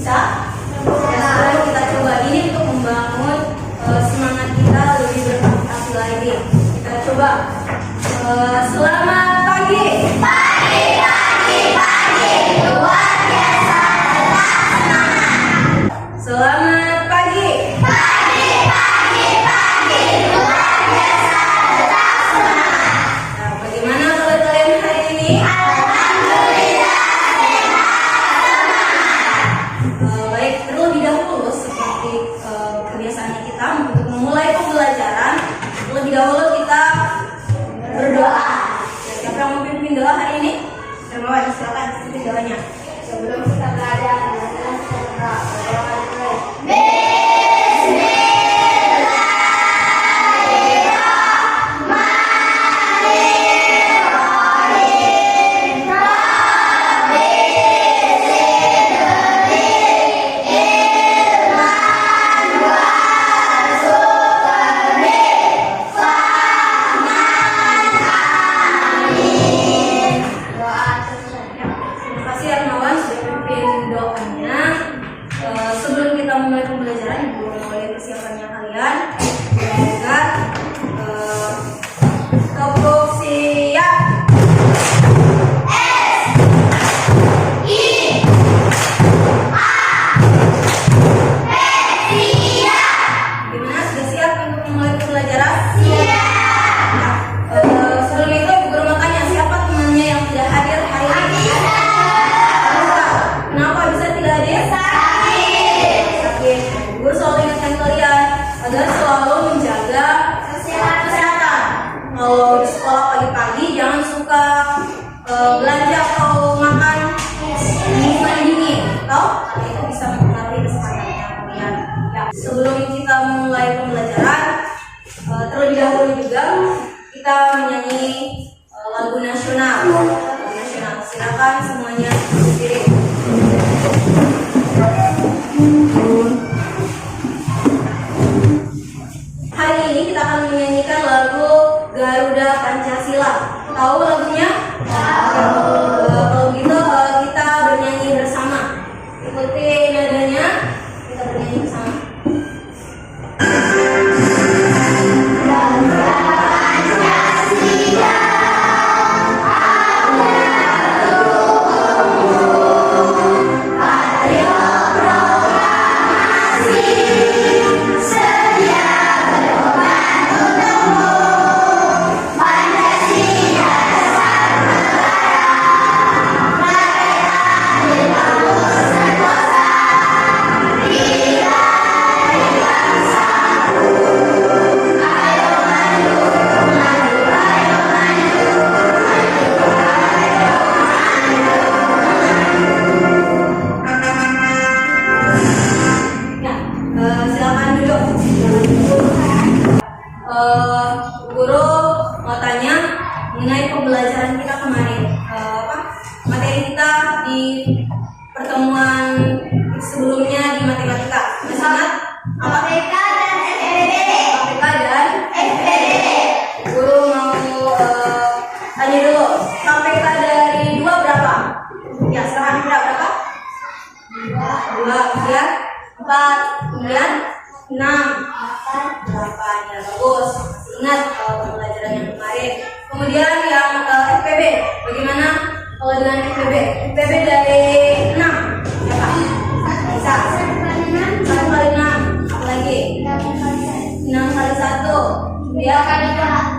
Bisa? Ya, sekarang kita coba ini untuk membangun semangat kita lebih berprestasi lagi. Kita coba. Selamat pagi. Pagi, pagi, pagi, luar biasa tetap semangat. Selamat pagi. Pagi, pagi, pagi, luar biasa tetap semangat. Nah, bagaimana kalau kalian hari ini? Alhamdulillah semangat. Baik, terlebih dahulu seperti kebiasaannya kita untuk memulai pembelajaran, terlebih dahulu kita berdoa. Ya, siapa yang mau pimpin doa hari ini? Terima kasih, silakan pimpin doanya. Sebelum kita belajar, kita berdoa. Terima kasih Armawan sudah pimpin doanya. Sebelum kita mulai pembelajaran, Ibu mau lihat persiapannya kalian. Dan juga tepuk siap. Gimana? Sudah siap untuk memulai pembelajaran? Sebelum itu Ibu Guru mau tanya, siapa temannya yang tidak hadir hari ini? Kenapa bisa tidak hadir? Sakit. Ibu Guru selalu ingatkan kalian agar selalu menjaga kesehatan. Kalau di sekolah pagi-pagi jangan suka belanja atau makan minuman dingin, toh karena itu bisa mempengaruhi kesehatan kalian. Ya, sebelum kita mulai pembelajaran, terlebih dahulu juga kita menyanyi lagu nasional. Silakan semuanya berdiri. Hari ini kita akan menyanyikan lagu Garuda Pancasila. Tahu lagunya? Tahu. Kalau gitu kita bernyanyi bersama. Ikuti nadanya. Kita bernyanyi bersama. Silakan duduk. Guru mau tanya mengenai pembelajaran kita kemarin. Materi kita di pertemuan sebelumnya di matematika. Masih ingat? KPK dan FEB. KPK dan FEB. Guru mau tanya dulu. KPK dari 2 berapa? Ya, silakan berapa? 2, kemudian 4, kemudian 6, 8, ya bagus. Masih ingat pembelajaran yang kemarin. Kemudian yang FPB, bagaimana kalau dengan FPB? FPB dari 6, berapa? Bisa. 1 kali 6, apa lagi? 6 kali 1, kemudian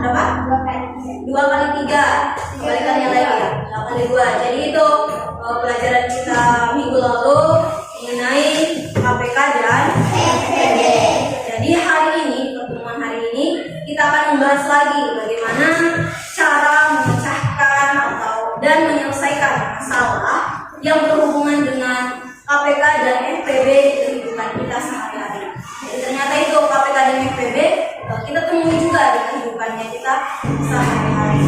berapa? 2 kali 3, kebalikannya lagi, 8 kali 2. Jadi itu pelajaran kita minggu lalu mengenai KPK dan FEB. Jadi hari ini, pertemuan hari ini, kita akan membahas lagi bagaimana cara memecahkan dan menyelesaikan masalah yang berhubungan dengan KPK dan FEB di kehidupan kita sehari-hari. Jadi ternyata itu KPK dan FEB kita temui juga di kehidupannya kita sehari-hari.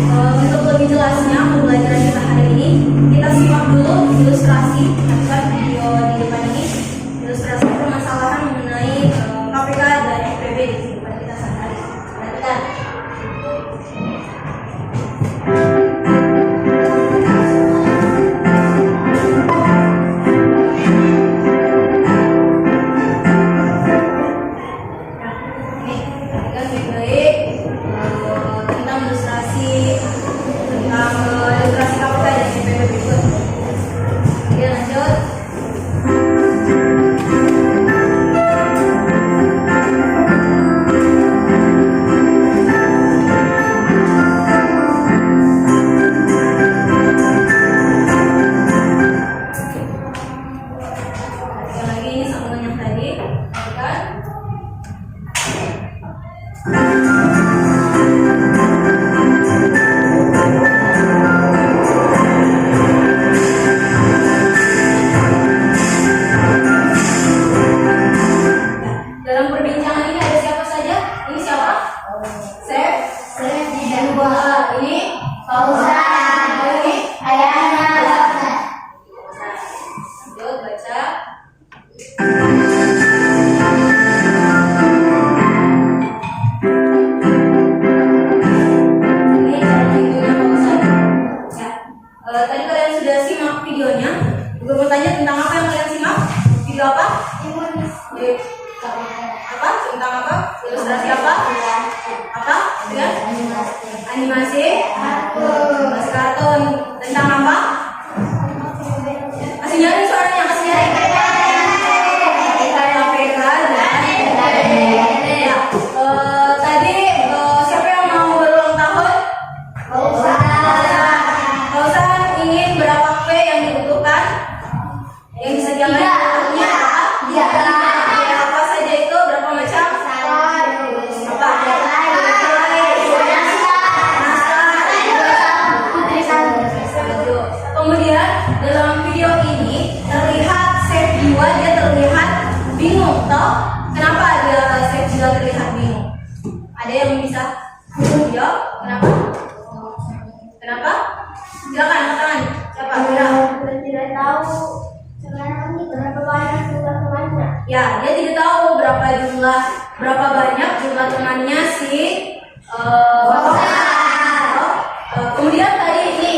Untuk lebih jelasnya pembelajaran kita hari ini, kita simak dulu ilustrasi atau video di depan ini, ilustrasi permasalahan mengenai KPK dan FEB di kehidupan kita sehari-hari. Perhatikan. Ini cara menghitungnya pausan. Ya. Tadi kalian sudah simak videonya. Gue mau tanya tentang apa yang kalian simak? Video apa? Video apa? Tentang apa? Ilustrasi apa? Apa? Ya? Animasi? Animasi kartun. Tentang apa? Kasih nyari suaranya, kasih nyari. KPK dan ya. Tadi siapa yang mau berulang tahun? Pausan ingin berapa P yang dibutuhkan? Yang disediakan di bukunya apa? Ya, apa saja itu? Berapa macam? Apa? Kemudian dalam video ini terlihat Chef Jiwa dia terlihat bingung, toh? Kenapa dia Chef Jiwa terlihat bingung? Ada yang bisa jawab? Kenapa? Kenapa? Silakan angkat tangan. Siapa? Tidak tahu sekarang ini berapa banyak jumlah temannya. Ya, dia tidak tahu berapa banyak jumlah temannya si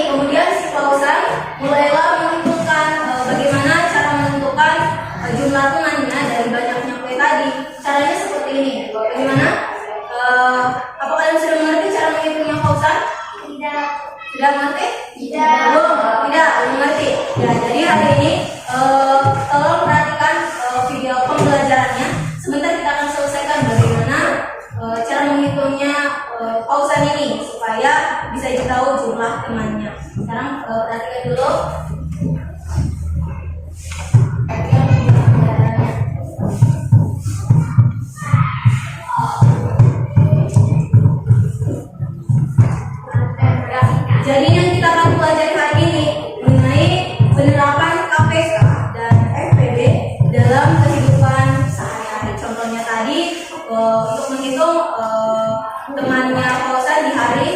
kemudian si Pausan mulailah menentukan bagaimana cara menentukan jumlah temannya dari banyaknya kue tadi. Caranya seperti ini. Bagaimana? Apa kalian sudah mengerti cara menghitungnya Pausan? Tidak. Sudah mengerti? Tidak. Belum mengerti. Ya, jadi hari ini tolong perhatikan video pembelajarannya. Sebentar kita akan selesaikan bagaimana cara menghitungnya Pausan ini supaya bisa ditahu jumlah temannya. Sekarang perhatikan dulu. Jadi yang kita akan pelajari hari ini mengenai penerapan KPK dan FPB dalam kehidupan sehari-hari. Contohnya tadi untuk menghitung temannya Pausan di hari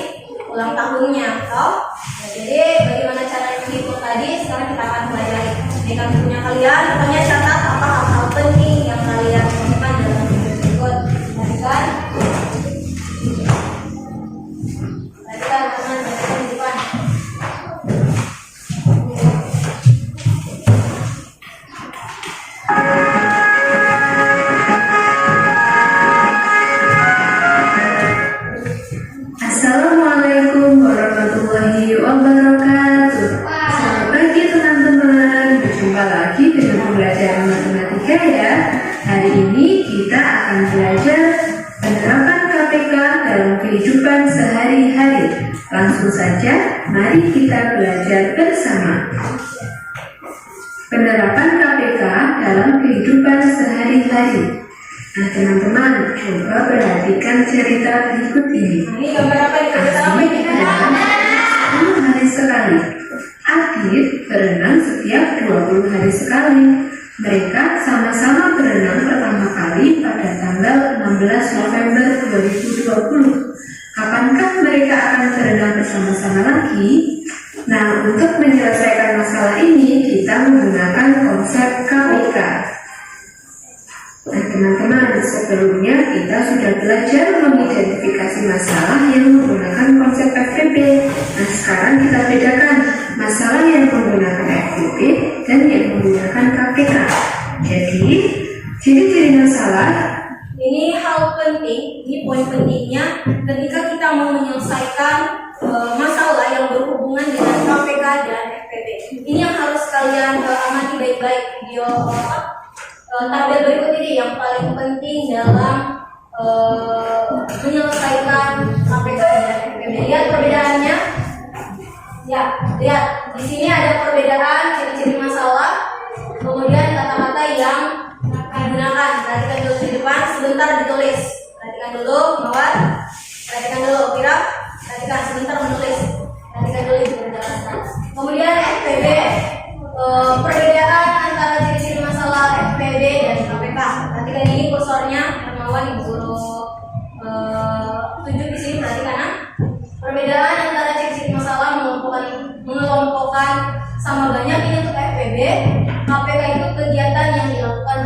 ulang tahunnya, toh? Jadi bagaimana cara menghitung tadi? Sekarang kita akan pelajari. Di kartunya kalian, pokoknya catat apa hal-hal penting yang kalian temukan dalam video berikut. Perhatikan. Perhatikan teman-teman di depan. Assalamualaikum warahmatullahi wabarakatuh. Selamat pagi teman-teman. Berjumpa lagi dengan pembelajaran matematika ya. Hari ini kita akan belajar penerapan KPK dalam kehidupan sehari-hari. Langsung saja, mari kita belajar bersama. Penerapan KPK dalam kehidupan sehari-hari. Nah teman-teman, coba perhatikan cerita berikut ini. Ini gambar apa di pertama ini? 10 hari sekali. Adit berenang setiap 20 hari sekali. Mereka sama-sama berenang pertama kali pada tanggal 16 November 2020. Kapankah mereka akan berenang bersama-sama lagi? Nah, untuk menyelesaikan masalah ini, kita menggunakan konsep KPK. Nah teman-teman, sebelumnya kita sudah belajar mengidentifikasi masalah yang menggunakan konsep FPB. Nah sekarang kita bedakan masalah yang menggunakan FPB dan yang menggunakan KPK. Jadi ciri-ciri masalah ini hal penting, ini poin pentingnya ketika kita mau menyelesaikan masalah yang berhubungan dengan KPK dan FPB. Ini yang harus kalian amati baik-baik video tabel berikut ini yang paling penting dalam menyelesaikan KPK dan FPB. Lihat perbedaannya. Ya, lihat di sini ada perbedaan ciri-ciri masalah, kemudian kata-kata yang digunakan. Perhatikan dulu di depan, sebentar ditulis. Perhatikan dulu, Mawar. Perhatikan dulu, Kira. Perhatikan sebentar menulis. Perhatikan dulu dijelaskan. Kemudian FPB, perbedaan antara ciri-ciri masalah FPB dan KPK. Perhatikan ini kursornya, Mawar Ibu Guru tunjuk di sini. Perhatikan, perbedaan antara ciri-ciri masalah mengelompokkan sama banyak ini untuk FPB. KPK itu kegiatan yang dilakukan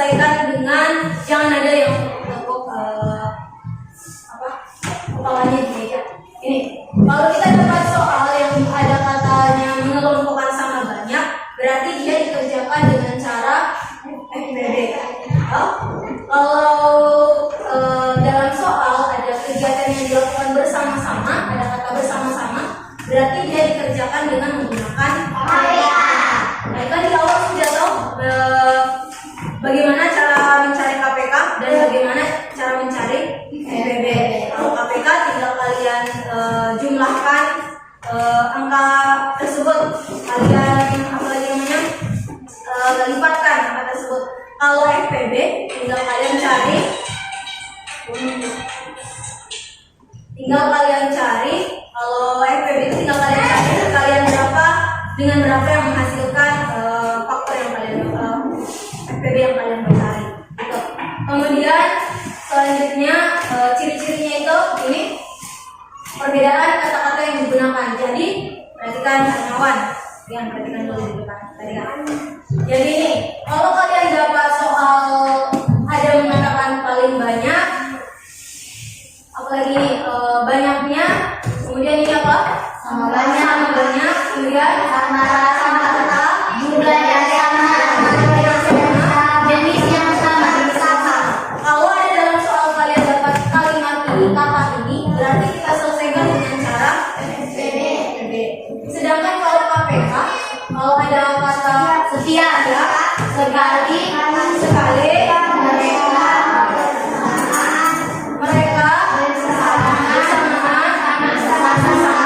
selesaikan dengan jangan ada yang tepuk kepalanya di meja. Ini kalau kita dapat soal yang ada katanya mengelompokkan sama banyak, berarti dia dikerjakan dengan cara FBB. Kalau dalam soal ada kegiatan yang dilakukan bersama-sama, ada kata bersama-sama, berarti dia dikerjakan dengan menggunakan KPK. Nah, kan di awal sudah tahu bagaimana cara mencari KPK dan bagaimana cara mencari FBB. Kalau KPK tinggal kalian jumlahkan angka tersebut, kalian lipatkan angka tersebut. Kalau FBB tinggal kalian cari kalau FBB itu tinggal kalian cari kalian berapa dengan berapa yang menghasilkan faktor yang kalian FBB yang kalian mau cari. Gitu. Kemudian selanjutnya ciri-cirinya itu ini perbedaan kata-kata yang digunakan. Jadi perhatikan kawan, perhatikan dulu di depan. Jadi ini kalau kalian dapat soal ada mengatakan paling banyak, apalagi ini banyaknya, kemudian ini apa? Sama banyak, kemudian sama kata, jumlah yang sama, jenis yang sama. Kalau ada dalam soal kalian dapat kalimat ini, kata ini, berarti kita selesaikan dengan cara FBB. Sedangkan kalau KPK, kalau ada kata setia ya, sekali, mereka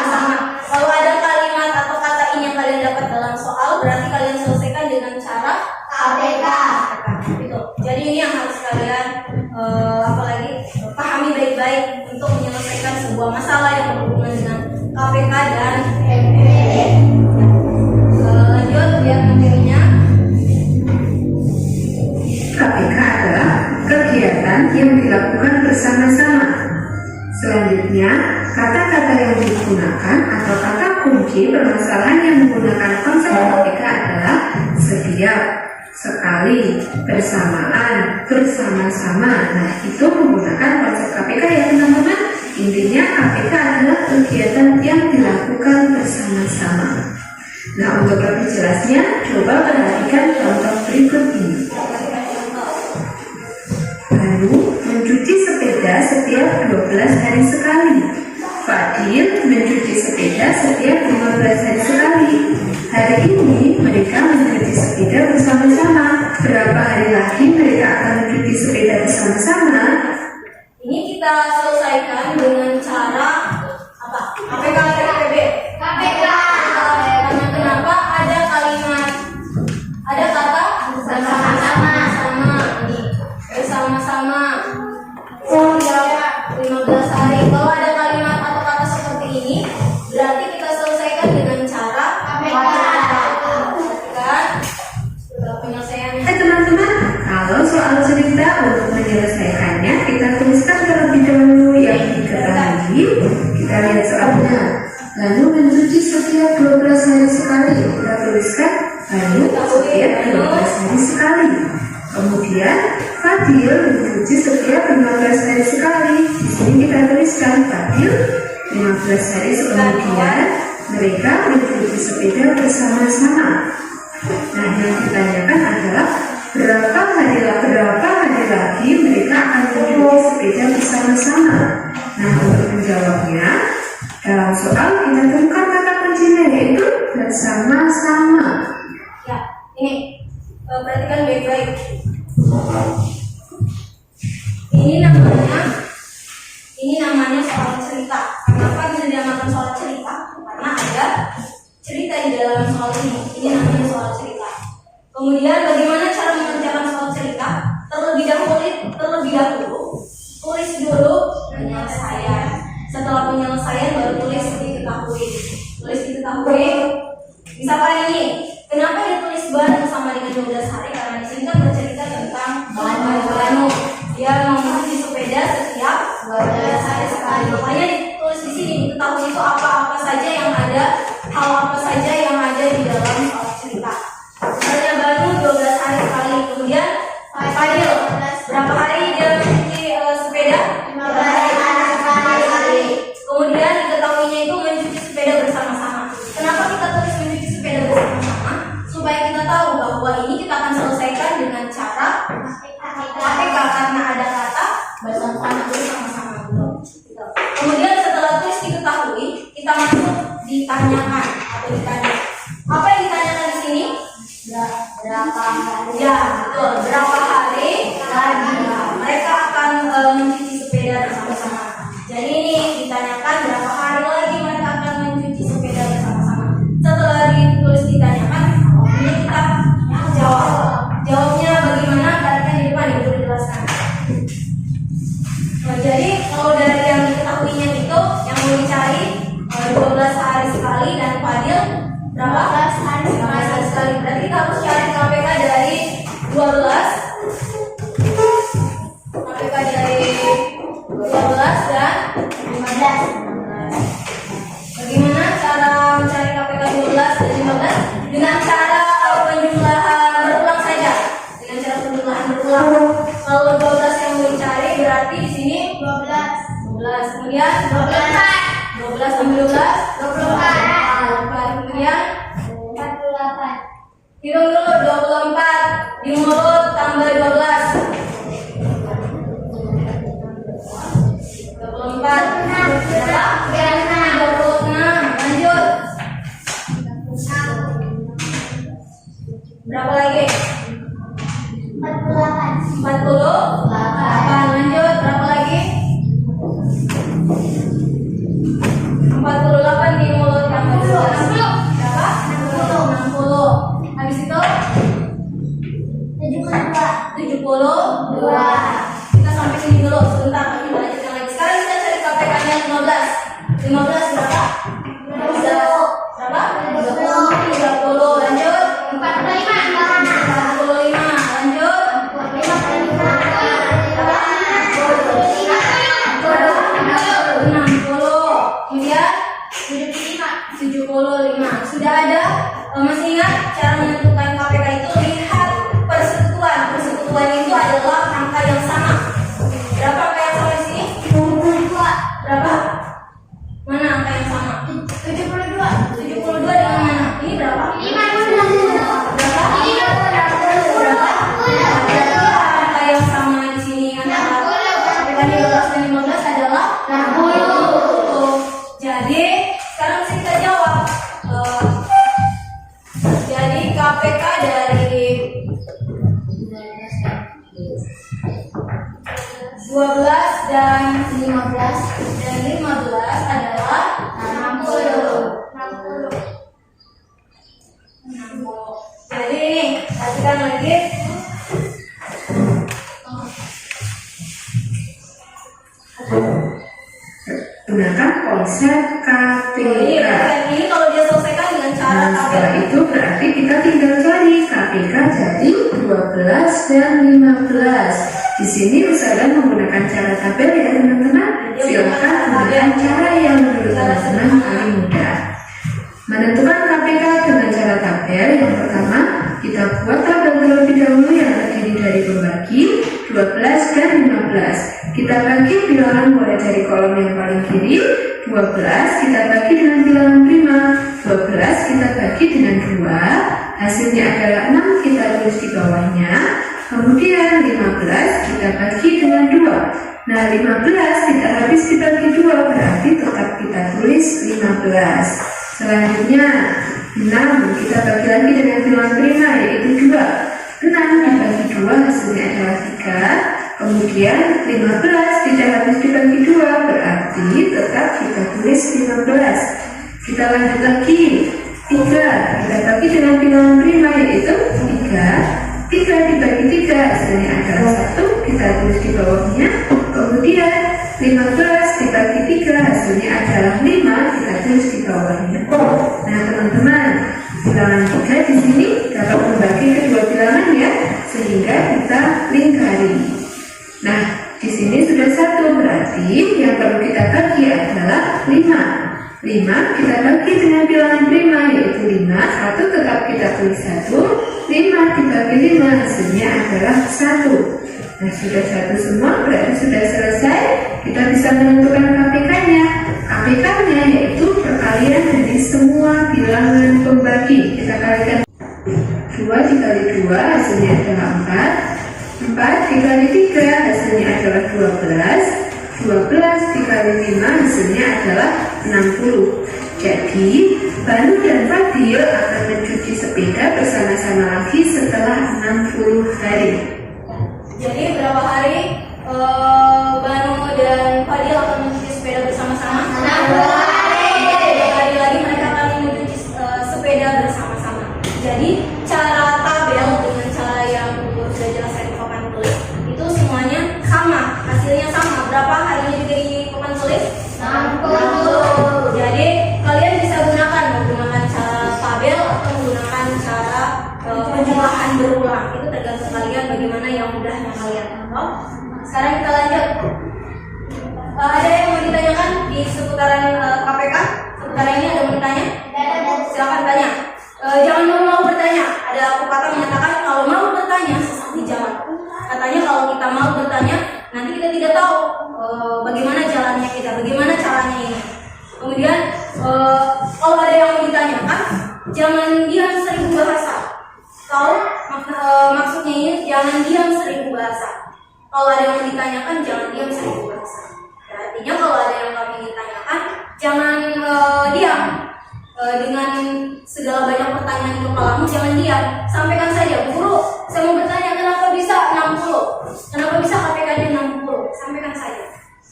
sama. Kalau ada kalimat atau kata ini yang kalian dapat dalam soal, berarti kalian selesaikan dengan cara KPK. Gitu. Jadi ini yang harus kalian pahami baik-baik untuk menyelesaikan sebuah masalah yang berhubungan dengan KPK dan FBB. Lanjut lihat materinya. KPK adalah kegiatan yang dilakukan bersama-sama. Selanjutnya, kata-kata yang digunakan atau kata kunci permasalahan yang menggunakan konsep KPK adalah setiap, sekali, bersamaan, bersama-sama. Nah, itu menggunakan konsep KPK ya teman-teman. Intinya KPK adalah kegiatan yang dilakukan bersama-sama. Nah, untuk lebih jelasnya, coba perhatikan contoh berikut ini. Lalu, mencuci sepeda setiap 12 hari sekali. Fadil mencuci sepeda setiap 15 hari sekali. Hari ini mereka mencuci sepeda bersama-sama. Berapa hari lagi mereka akan mencuci sepeda bersama-sama? Ini kita selesaikan dengan cara apa? KPK atau FBB? KPK. Kenapa ada kalimat, ada kata bersama-sama, ini bersama-sama. 15 hari. Kalau ada kalimat atau kata seperti ini, berarti kita selesaikan dengan cara KPK. Kan? Setelah penyelesaiannya. Teman-teman, kalau soal cerita untuk menyelesaikannya, kita tuliskan terlebih dahulu yang diketahui. Kita lihat soalnya. Lalu mencuci setiap 12 hari sekali. Kita tuliskan lalu setiap 12 hari sekali. Kemudian Fadil mencuci setiap 15 hari sekali. Di sini kita tuliskan Fadil 15 hari kemudian mereka mencuci sepeda bersama-sama. Nah, yang ditanyakan adalah berapa hari lagi mereka akan mencuci sepeda bersama-sama. Nah, untuk menjawabnya dalam soal kita temukan kata kuncinya yaitu bersama-sama. Ya, ini perhatikan baik-baik. Ini namanya soal cerita. Kenapa bisa dinamakan soal cerita? Karena ada cerita di dalam soal ini. Ini namanya soal cerita. Kemudian bagaimana cara mengerjakan soal cerita? Terlebih dahulu tulis dulu penyelesaian. Setelah penyelesaian baru tulis diketahui. Misalkan ini, kenapa ditulis bareng sama dengan 12 hari? Karena di sini kan bercerita tentang Banu. Dia mencuci sepeda setiap 12 hari sekali. Makanya ditulis di sini diketahui itu apa-apa saja yang ada, hal apa saja yang ada di dalam soal cerita. Misalnya Banu 12 hari sekali. Kemudian pada ditanyakan atau ditanya. Apa yang ditanyakan di sini? Berapa hari? Ya, betul. Berapa hari lagi mereka akan mencuci sepeda bersama-sama. Jadi ini ditanyakan berapa hari lagi mereka akan mencuci sepeda bersama-sama. Setelah ditulis ditanyakan, ini kita jawab. Jawabnya bagaimana? Perhatikan di depan, Ibu dijelaskan. Nah, jadi kalau dari yang diketahuinya itu yang mau dicari 12 hari sekali dan Fadil berapa? 12 hari 12 hari sekali. Berarti kita harus cari KPK dari 12. KPK dari 12 dan 15. Bagaimana cara mencari KPK 12 dan 15? Dengan cara penjumlahan berulang saja. Dengan cara penjumlahan berulang. Kalau 12 yang mau dicari berarti di sini 12. Kemudian 12 tambah 12 24. Kemudian 48. hitung dulu 24 di mulut tambah 12. 24 berapa? 26. Lanjut. Berapa lagi? 48. 48. Lanjut. Berapa lagi? 48 di mulut tambah 12. Berapa? 60. Habis itu 72. Kita sampai sini dulu sebentar, kita lanjutkan lagi. Sekarang kita cari KPK-nya 15. 15 berapa? 30. Lanjut. 45. Lanjut. 60. Kemudian 75. Sudah ada? Masih ingat cara menentukan KPK itu? Lihat persekutuan. Persekutuan itu adalah angka yang sama. Berapa angka yang sama di sini? 72. Berapa? Mana angka yang sama? 72. 72 dengan mana? Ini berapa? 50. Berapa? Berapa? Angka yang sama di sini antara KPK 12 dan 15 adalah 60. Jadi sekarang kita jawab. Jadi KPK dari 12 dan 15 adalah 60. Jadi ini perhatikan lagi. Gunakan konsep KPK. Ini kalau dia selesaikan dengan cara Nah, setelah KPK. itu berarti kita tinggal cari KPK jadi 12 dan 15. Di sini usahakan menggunakan cara tabel ya teman-teman. Silakan gunakan cara yang menurut teman-teman paling mudah. Menentukan KPK dengan cara tabel, yang pertama kita buat tabel terlebih dahulu yang terdiri dari pembagi 12 dan 15. Kita bagi bilangan mulai dari kolom yang paling kiri. 12 kita bagi dengan bilangan prima. 12 kita bagi dengan 2. Hasilnya adalah 6, kita tulis di bawahnya. Kemudian 15 kita bagi dengan 2. Nah 15 tidak habis dibagi 2, berarti tetap kita tulis 15. Selanjutnya 6 kita bagi lagi dengan bilangan prima, yaitu 2. 6 dibagi 2 hasilnya adalah 3. Kemudian 15 tidak habis dibagi 2, berarti tetap kita tulis 15. Kita lanjut lagi 3 kita bagi dengan bilangan prima, yaitu 3. 3 dibagi 3 hasilnya adalah 1, kita tulis di bawahnya. Kemudian 15 dibagi 3 hasilnya adalah 5, kita tulis di bawahnya. Nah teman-teman, bilangan 3 di sini dapat membagi kedua bilangan ya, sehingga kita lingkari. Nah di sini sudah 1, berarti yang perlu kita bagi adalah 5. 5 kita bagi dengan bilangan prima, yaitu 5. 1 tetap kita tulis 1. 5 dibagi 5 hasilnya adalah 1. Nah sudah 1 semua, berarti sudah selesai. Kita bisa menentukan KPK-nya. KPK-nya yaitu perkalian dari semua bilangan pembagi. Kita kalikan 2 dikali 2 hasilnya adalah 4. 4 dikali 3 hasilnya adalah 12. 12 dikali 5 hasilnya adalah 60. Jadi Banu dan Fadil akan mencuci sepeda bersama-sama lagi setelah 60 hari. Jadi berapa hari Banu dan Fadil akan mencuci sepeda bersama-sama? 60 hari. 2 hari lagi mereka akan mencuci sepeda bersama-sama. Jadi cara tabel dengan cara yang sudah jelaskan di papan tulis itu semuanya sama, hasilnya sama. Berapa harinya juga di papan tulis? 60. Jadi kalian bisa menggunakan cara tabel atau menggunakan cara penjumlahan berulang. Itu tergantung kalian bagaimana yang mudahnya kalian. Sekarang kita lanjut. Ada yang mau ditanyakan di seputaran KPK? Seputaran ini ada yang mau ditanya? Silakan tanya. Jangan mau bertanya. Ada pepatah mengatakan kalau mau bertanya sesat dijawab. Katanya kalau kita mau bertanya nanti kita tidak tahu bagaimana jalannya kita, bagaimana caranya ini. Kemudian kalau ada yang mau ditanyakan jangan diam 1000 bahasa. Tahu maksudnya ini jangan diam 1000 bahasa. Kalau ada yang mau ditanyakan jangan diam 1000 bahasa. Artinya kalau ada yang kami ditanyakan jangan diam. Dengan segala banyak pertanyaan di kepalamu jangan diam, sampaikan saja. Guru, saya mau bertanya kenapa bisa 60? Kenapa bisa KPK-nya 60? Sampaikan saja.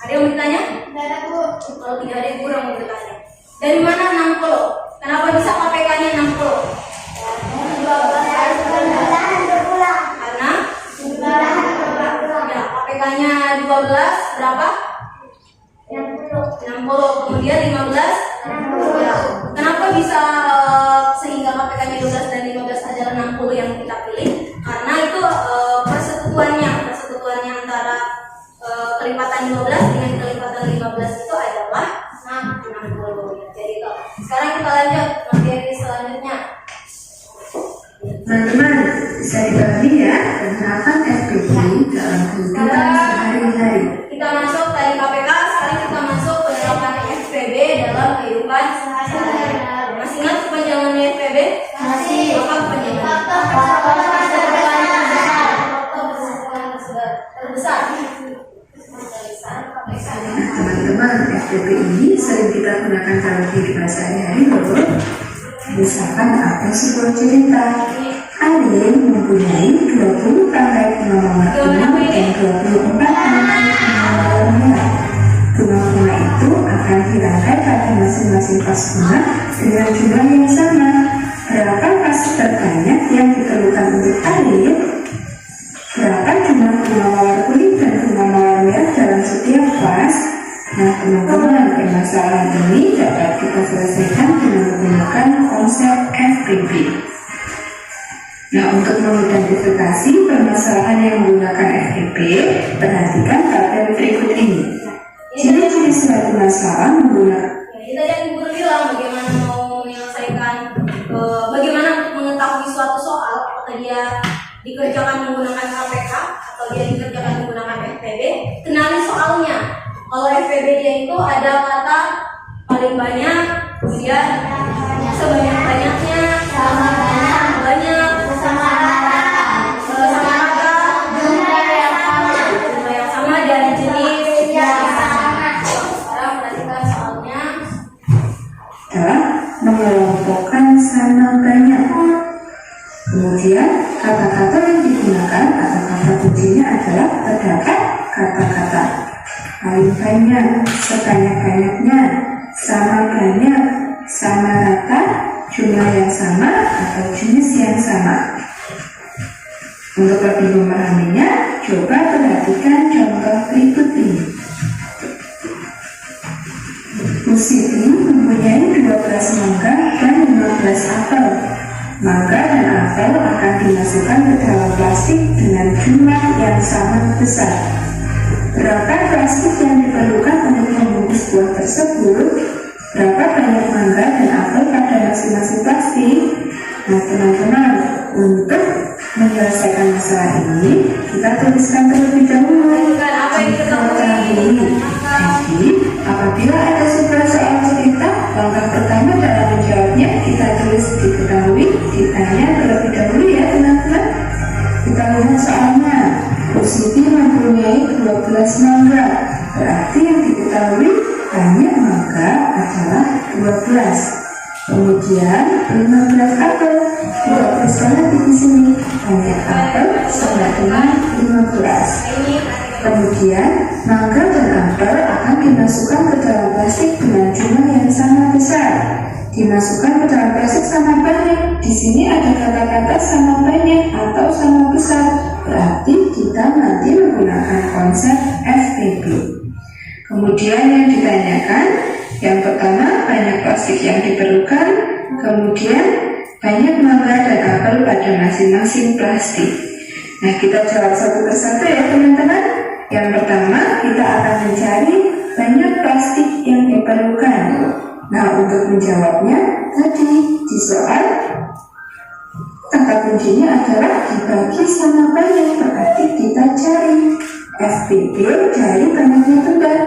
Ada yang mau bertanya? Tidak ada, Bu. Kalau tidak ada guru yang mau bertanya. Dari mana 60? Kenapa bisa KPK-nya 60? Karena ya, KPK-nya 12 berapa? 60. Kemudian 15 ya. Kenapa bisa sehingga KPK-nya 12 dan 15 adalah 60 yang kita pilih? Karena itu persekutuannya antara kelipatan 12 dengan kelipatan 15 itu adalah 60. Jadi itu. Sekarang kita lanjut materi selanjutnya. Teman-teman, bisa dibagi ya penerapan FPB dalam kehidupan sehari-hari. Kita masuk tadi KPK, sekarang kita masuk penerapan FPB dalam kehidupan sehari-hari. Masih ingat kepanjangannya FPB? Masih. Apa kepanjangan? Terbesar. Teman-teman, FPB ini sering kita gunakan dalam kehidupan sehari-hari loh. Misalkan ada sebuah cerita. Alin mempunyai 20 tangkai bunga mawar kuning dan 24 tangkai bunga mawar merah. Bunga-bunga itu akan dirangkai pada masing-masing vas bunga dengan jumlah yang sama. Berapa vas terbanyak yang diperlukan untuk Alin? Berapa jumlah bunga mawar kuning dan bunga mawar merah dalam setiap vas? Nah, teman-teman, permasalahan ini dapat kita selesaikan dengan menggunakan konsep FPB. Nah, untuk mengidentifikasi permasalahan yang menggunakan FPB, perhatikan tabel berikut ini. Ciri-ciri suatu masalah menggunakan. Jadi tadi yang guru bilang bagaimana mau menyelesaikan, bagaimana mengetahui suatu soal, apakah dia dikerjakan menggunakan KPK atau dia dikerjakan menggunakan FPB. Kenali soalnya. Kalau FPB dia itu ada kata paling banyak, kemudian sebanyak-banyaknya, sama banyak, sama rata, jumlah yang sama dan jenis yang sama. Sekarang perhatikan soalnya. Adalah mengelompokkan sama banyak. Kemudian kata-kata yang digunakan atau kata kuncinya adalah terdapat kata-kata paling banyak, sebanyak-banyaknya, sama banyak, sama rata, jumlah yang sama atau jenis yang sama. Untuk lebih memahaminya, coba perhatikan contoh berikut ini. Bu Siti mempunyai 12 mangga dan 15 apel. Mangga dan apel akan dimasukkan ke dalam plastik dengan jumlah yang sama besar. Berapa plastik yang diperlukan untuk membungkus buah tersebut? Berapa banyak mangga dan apel pada masing-masing plastik? Nah, teman-teman, untuk menyelesaikan masalah ini, kita tuliskan terlebih dahulu. Apa yang kita Jadi, apabila ada sebuah soal cerita, langkah pertama dalam menjawabnya kita tulis diketahui, ditanya terlebih dahulu ya teman-teman. Kita lihat soalnya. Bu Siti mempunyai 12 mangga. Berarti yang diketahui banyak mangga adalah 12. Kemudian 15 apel, 20 sekali lagi di sini. Banyak apel sama dengan 15. Kemudian mangga dan apel akan dimasukkan ke dalam plastik dengan jumlah yang sama besar. Dimasukkan ke dalam plastik sama banyak. Di sini ada kata-kata sama banyak atau sama besar. Berarti kita nanti menggunakan konsep FPB. Kemudian yang ditanyakan, yang pertama banyak plastik yang diperlukan, kemudian banyak mangga dan apel pada masing-masing plastik. Nah, kita jawab satu persatu ya teman-teman. Yang pertama kita akan mencari banyak plastik yang diperlukan. Nah, untuk menjawabnya tadi di soal kata kuncinya adalah dibagi sama banyak, berarti kita cari FPB dari banyaknya tebal.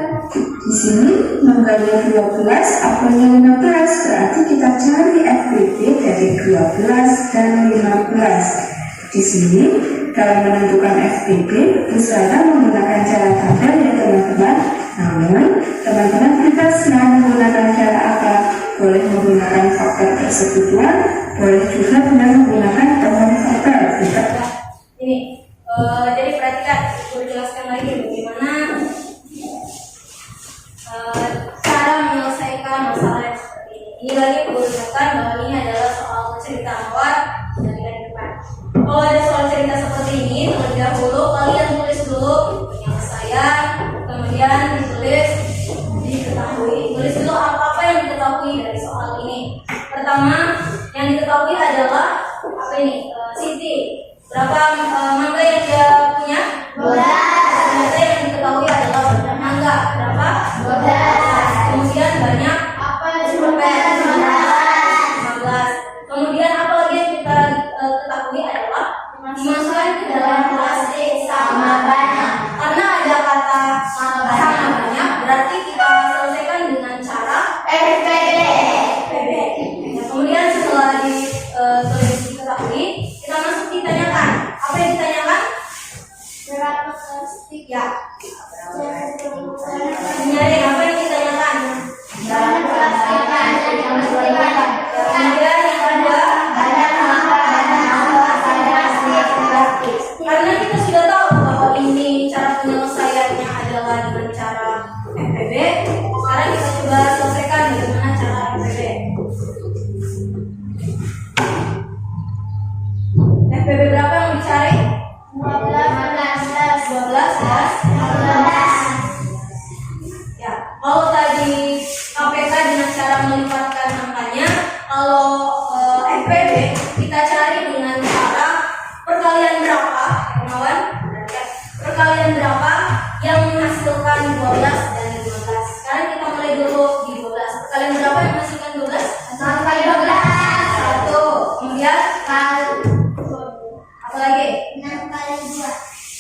Di sini mangganya 12, apelnya 15, berarti kita cari FPB dari 12 dan 15. Di sini dalam menentukan FPB usaha menggunakan cara tanda ya teman-teman. Namun teman-teman bebas mau menggunakan cara apa? Boleh menggunakan faktor persekutuan, boleh juga dengan menggunakan temuan faktor. Ini jadi perhatikan, guru jelaskan lagi bagaimana cara menyelesaikan masalah yang seperti ini. Ini lagi guru jelaskan bahwa ini adalah soal cerita awal dari depan. Kalau ada soal cerita seperti ini, terlebih dahulu kalian tulis dulu penyelesaian, kemudian ditulis diketahui. Tulis dulu apa-apa yang diketahui dari soal ini. Pertama, yang diketahui adalah apa ini? Siti, berapa mangga yang dia punya? 12. Ternyata yang diketahui adalah banyak mangga. Berapa? 12. Kemudian banyak apa? 15. Kemudian apa lagi yang kita ketahui adalah dimasukkan ke dalam plastik sama banyak. Karena ada kata sama banyak, berarti kita selesaikan dengan cara FPB. Nah, kemudian setelah ditulis diketahui, kita masuk ditanyakan. Apa yang ditanyakan? Berapa plastik? Ya. Menyaring apa yang ditanyakan? Berapa plastik? Kemudian yang kedua, karena kita sudah tahu bahwa ini cara penyelesaiannya adalah dengan cara FPB. Sekarang kita coba selesaikan bagaimana cara FPB. FPB berapa yang dicari? 12. Ya, kalau tadi KPK dengan cara melipatkan angkanya, kalau FPB kita cari dengan cara perkalian berapa, kawan? Perkalian berapa yang menghasilkan 12 dan 15. Sekarang kita mulai dulu di 12. Perkalian berapa yang menghasilkan 12? 1 kali 12. 1. Kemudian apa lagi? 6 kali 2.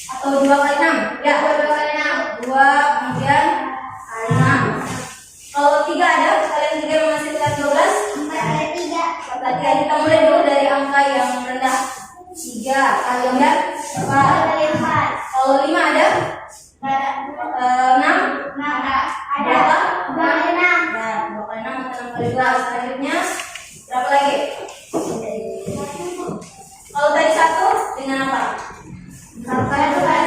Atau 2 kali 6? Ya, 2 kali 6. 2, kemudian 6. Kalau 3 ada, perkalian 3 yang menghasilkan 12? 4 kali 3. Kita mulai dulu dari angka yang rendah. 3, kemudian 4 kali 4. Kalau 5 ada? 6? Ada. 2 kali 6. Nah, 2 kali 6 atau 6 kali 2. Selanjutnya berapa lagi? Kalau tadi 1 dengan apa? 1 kali 12.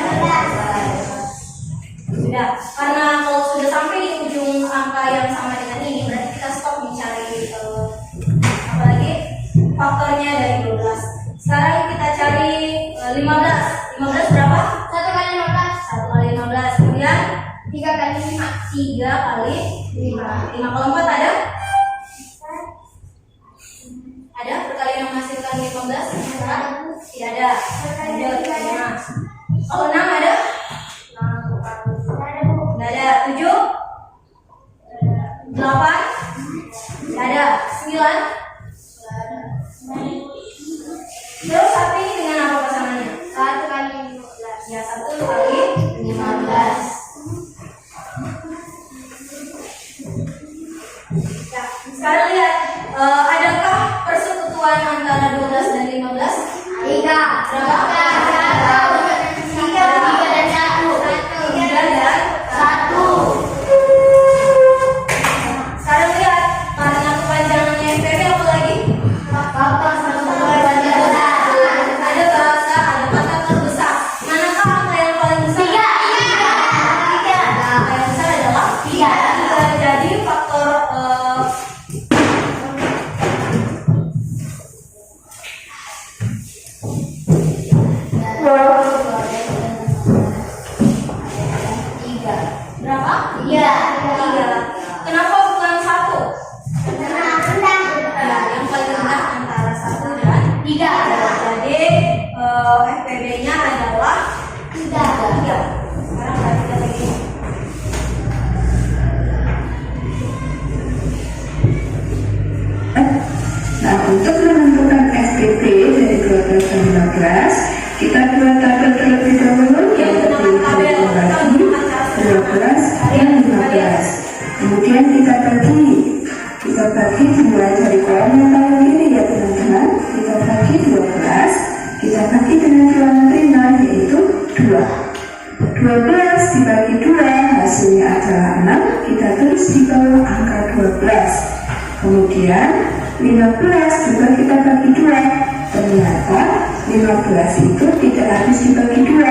Sudah, karena kalau sudah sampai di ujung angka yang sama dengan ini, berarti kita stop mencari apa lagi? Faktornya dari 12. Sekarang kita cari 15. 15 berapa? 1 kali 15. 1 kali 15. Kemudian 3 kali 5. 3 kali 5. 5 kalau 4 ada? Ada perkalian yang menghasilkan 15? Tidak ada. Ada 5. Kalau 6 ada? Tidak ada. 7? 8? Tidak ada. 9? Terus satu ini dengan apa pasangannya? 1 kali 15. Ya, 1 kali 15. Ya, sekarang lihat, adakah persekutuan antara 12 dan 15? 3. Berapa? 3 dan 1. 3 dan 1. Sekarang lihat, karena kepanjangannya FPB buat tabel terlebih dahulu yang terdiri dari 12 dan 15. Kemudian kita bagi dimulai dari kolom yang paling kiri ya teman-teman. Kita bagi 12, kita bagi dengan bilangan prima yaitu 2. 12 dibagi 2 hasilnya adalah 6. Kita tulis di bawah angka 12. Kemudian 15 juga kita bagi 2. Ternyata 15 itu tidak habis dibagi 2.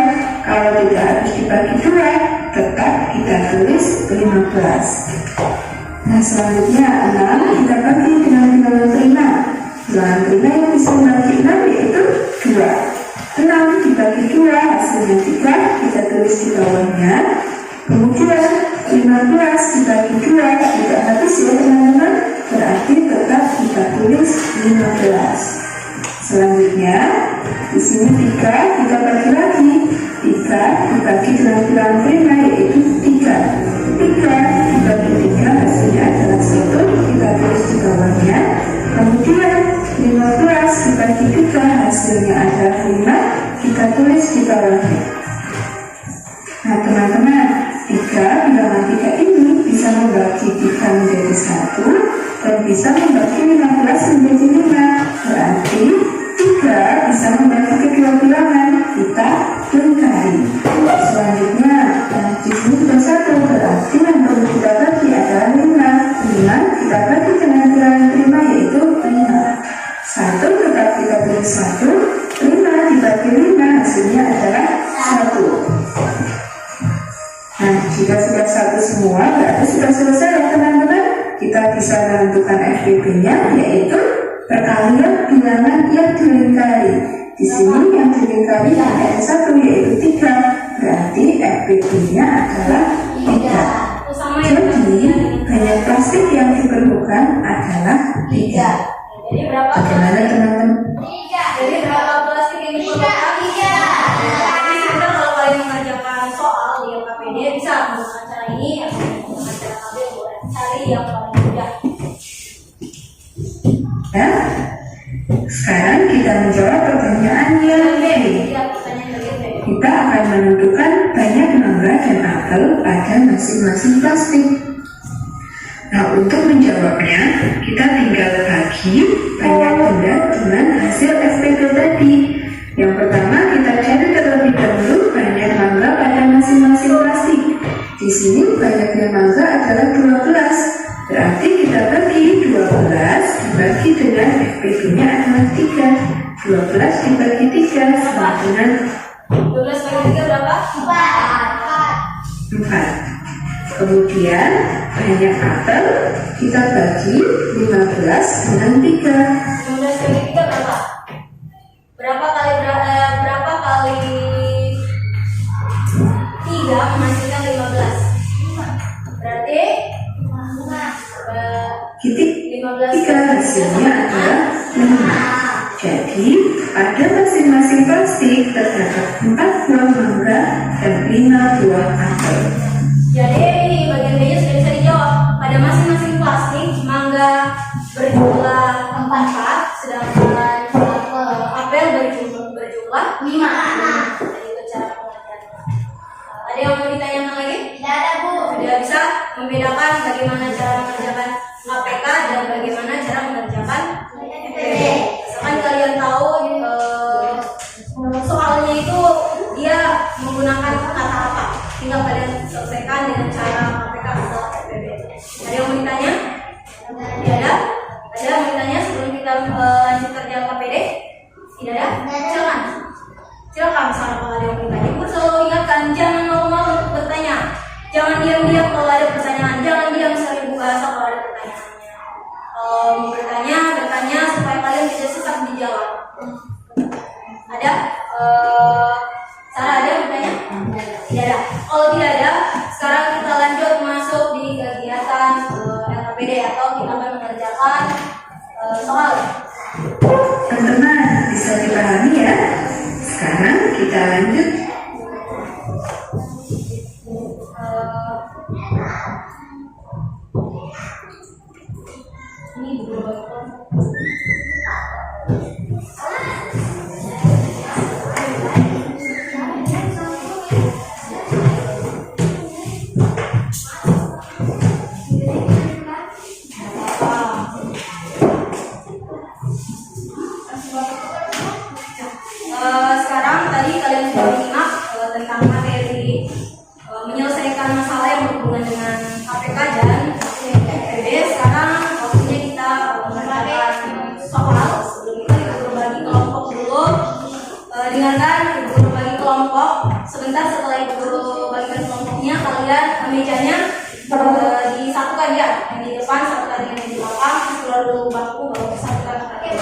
Kalau tidak habis dibagi 2, tetap kita tulis 15. Nah selanjutnya 6 kita bagi dengan bilangan prima. Bilangan prima yang bisa membagi 6 yaitu 2. 6 dibagi 2 hasilnya 3, kita tulis di bawahnya. Kemudian 15 dibagi 2 tidak habis ya teman-teman, berarti tetap kita tulis 15. Selanjutnya di sini 3 kita bagi lagi. 3 dibagi dengan bilangan prima yaitu 3. 3 dibagi 3 hasilnya adalah 1, kita tulis di bawahnya. Kemudian 15 dibagi 3 hasilnya adalah 5, kita tulis di bawahnya. Nah teman-teman, 3 bilangan 3 ini bisa membagi 3 menjadi 1 dan bisa membagi 15 menjadi 5. Berarti 3 bisa membagi kedua bilangan, kita lengkapi. Selanjutnya di sini sudah 1, berarti yang perlu kita bagi adalah 5. 5 kita bagi dengan bilangan prima yaitu 5. 1 tetap kita beri 1, 5 dibagi 5 hasilnya adalah 1. Nah jika sudah 1 semua berarti sudah selesai ya teman-teman. Kita bisa menentukan FBB-nya yaitu perkalian bilangan yang dilingkari. Di sini yang dilingkari hanya ada 1 yaitu 3. Berarti FBB-nya adalah 3. Jadi banyak plastik yang diperlukan adalah 3. Jadi berapa? Bagaimana teman-teman? 3. Jadi berapa plastik yang diperlukan? 3. Jadi sebenarnya kalau kalian mengerjakan soal di KPD bisa menggunakan cara ini atau menggunakan cara KB buat cari yang paling mudah. Ya. Sekarang kita menjawab pertanyaan yang B. Kita akan menentukan banyak mangga dan apel pada masing-masing plastik. Nah, untuk menjawabnya, kita tinggal bagi banyak benda dengan hasil FPP tadi. Yang pertama, kita cari terlebih dahulu banyak mangga pada masing-masing plastik. Di sini banyaknya mangga adalah 12. Berarti kita bagi 12 dibagi dengan FPB-nya adalah 3. 12 dibagi 3 sama dengan 12 bagi 3 berapa? 4. Kemudian banyak apel kita bagi 15 dengan 3. 15 bagi 3 berapa? Berapa kali 3 menghasilkan 15? Berarti Titik 3 hasilnya adalah 5. Jadi pada masing-masing plastik terdapat 4 buah mangga dan 5 buah apel. Jadi ini bagian B-nya sudah bisa dijawab. Pada masing-masing plastik mangga berjumlah 4, sedangkan apel berjumlah 5. Jadi itu cara pengertian. Ada yang mau ditanyakan lagi? Tidak ada Bu. Sudah bisa membedakan bagaimana cara mengerjakan APK dan bagaimana cara mengerjakan FPB. Asalkan kalian tahu soalnya itu dia menggunakan kata apa, tinggal kalian selesaikan dengan cara APK atau FPB. Ada yang mau ditanya? Tidak ada? Ada yang mau ditanya sebelum kita lanjut kerja KPD? Tidak ada? Silakan. Silakan misalnya kalau ada yang mau ditanya. Ibu selalu ingatkan jangan malu-malu untuk bertanya. Jangan diam-diam kalau ada pertanyaan. Jangan diam seribu bahasa kalau ada pertanyaannya. Mau bertanya supaya kalian tidak sesat dijawab. Ada? Sarah ada yang bertanya? Tidak ada. Kalau tidak ada, sekarang kita lanjut masuk di kegiatan LKPD atau kita akan mengerjakan soal. Teman-teman bisa dipahami ya. Sekarang kita lanjut. Ini dulu. taruh dulu bangku baru satu kali.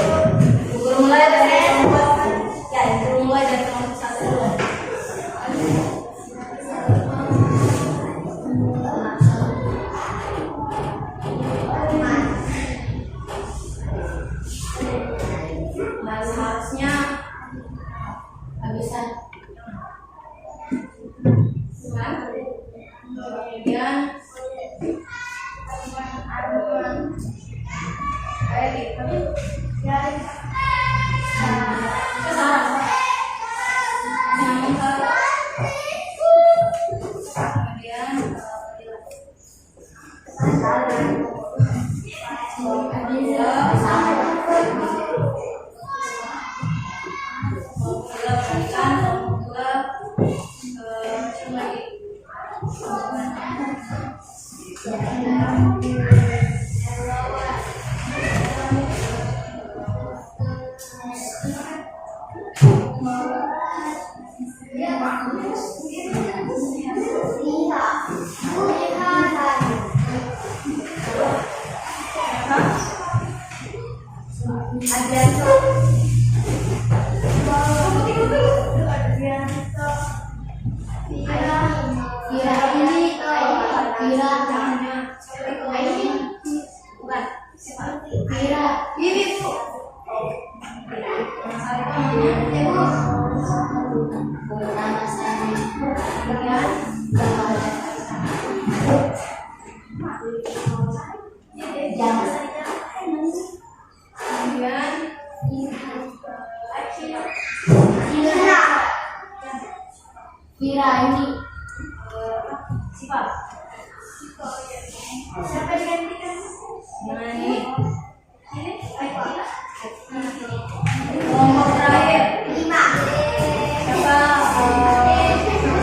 Ibu guru mulai dari kelompok. Ya, ibu guru mulai dari kelompok 1 dulu. Harusnya habisan. Kemudian Kira ini sifat. siapa digantikan? Mana ini? Kelompok terakhir. 5. Siapa?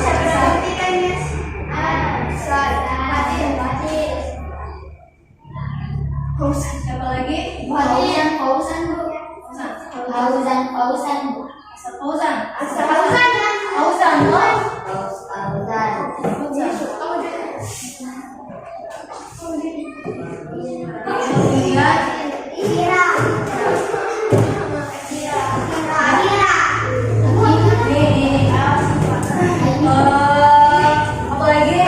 Siapa digantikannya? Siapa lagi? Fauzan Bu. Fauzan Bu. Fauzan. Kemudian apa lagi?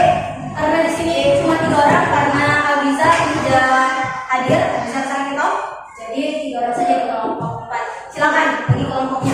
Karena di sini cuma 3 orang karena Abiza tidak hadir, bisa sekarang kita. Jadi 3 orang saja di kelompok 4. Silakan bagi kelompoknya.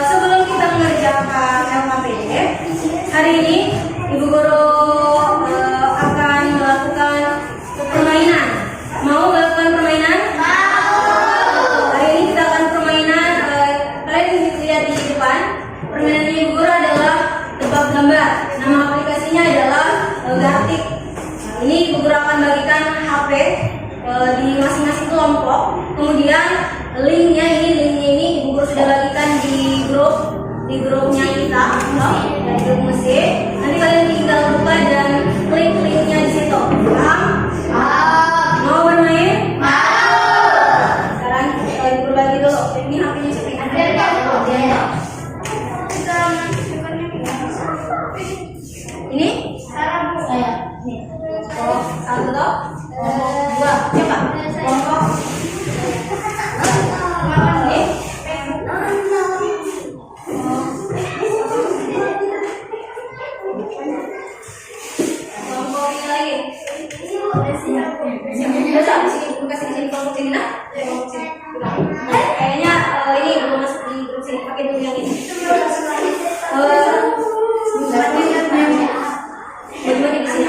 Sebelum kita mengerjakan LKPD, hari ini Ibu Guru akan melakukan permainan. Mau melakukan permainan? Mau. Hari ini kita akan permainan. Kalian lihat di depan. Permainan Ibu Guru adalah tebak gambar. Nama aplikasinya adalah Gartik. Ini Ibu Guru akan bagikan HP di masing-masing kelompok. Kemudian linknya ini Ibu Guru sudah bagikan di grupnya kita, di grup musik. Nanti kalian tinggal buka dan klik linknya di situ. Paham? Mau bermain? Sekarang Ibu Guru bagi dulu. Ini HP-nya siapa? Ini Sekarang Bu. Saya. Oh, satu toh? Dua. Siapa? Kelompok. Oke. Kelompok ini lagi. Bisa di sini, buka sini kelompok sini nah. Kayaknya ini belum masuk di grup sini. Pakai dulu yang ini. Bagaimana di sini?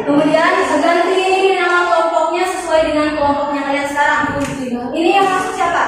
Kemudian ganti nama kelompoknya sesuai dengan kelompoknya kalian sekarang. Ini yang masuk siapa?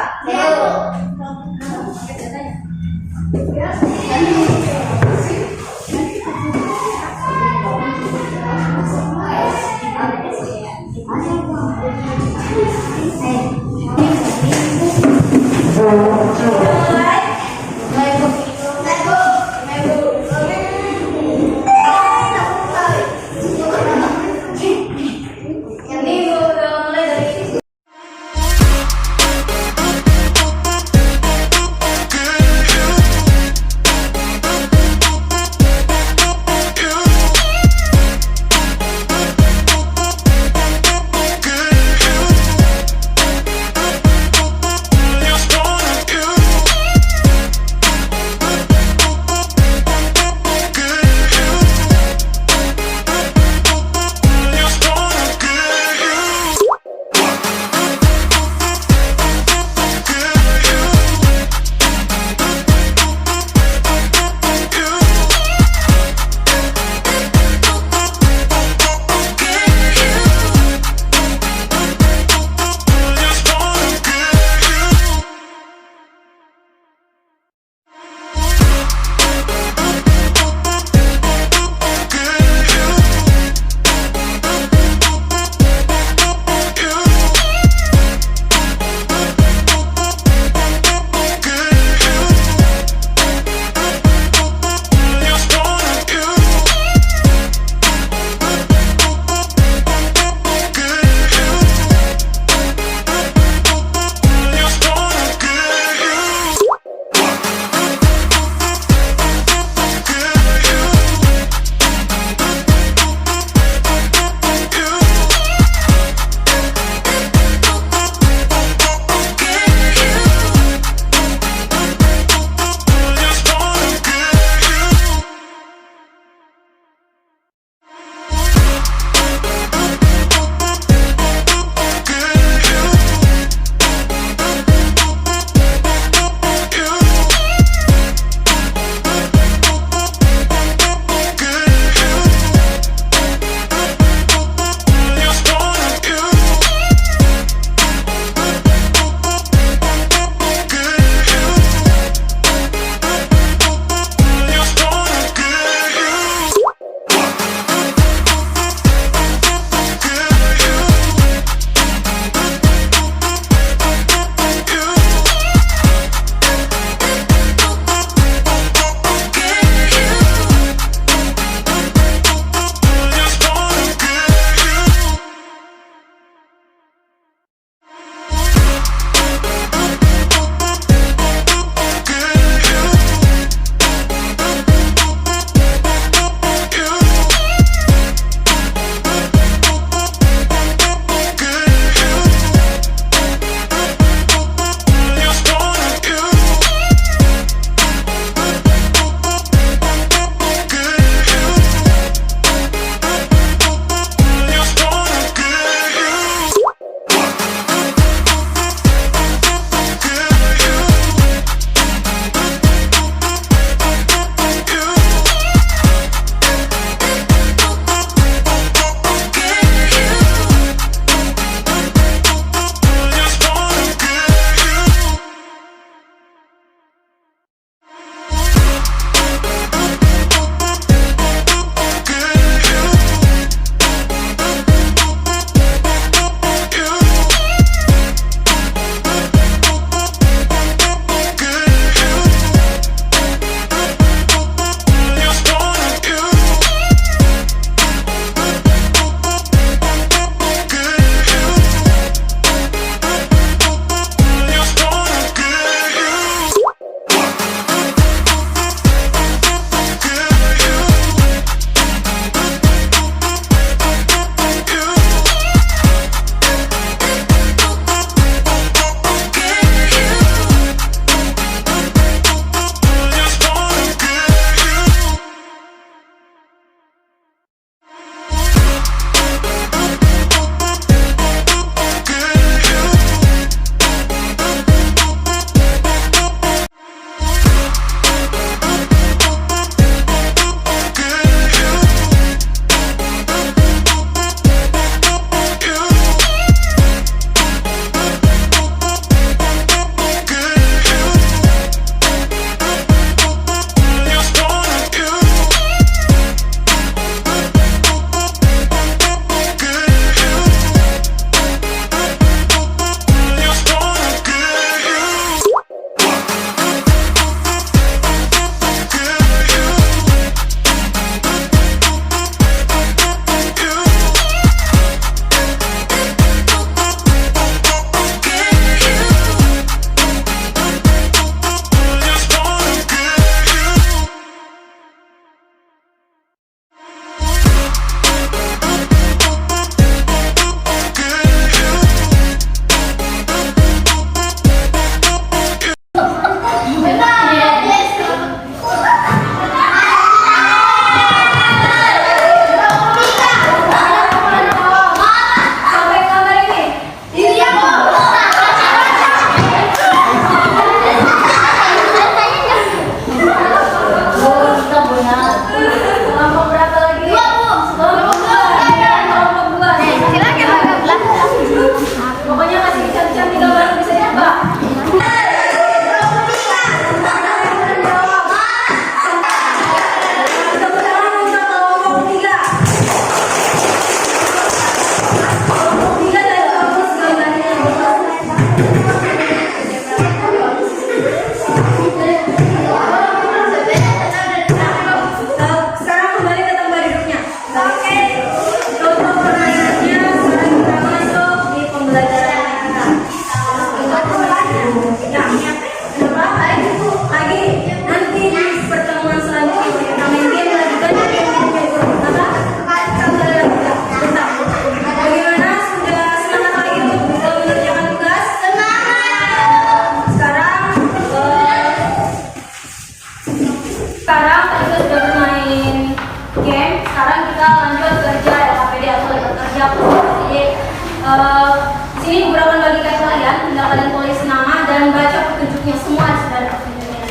Di sini guru akan bagikan kalian, tinggal kalian tulis nama dan baca petunjuknya semua sudah ada petunjuknya.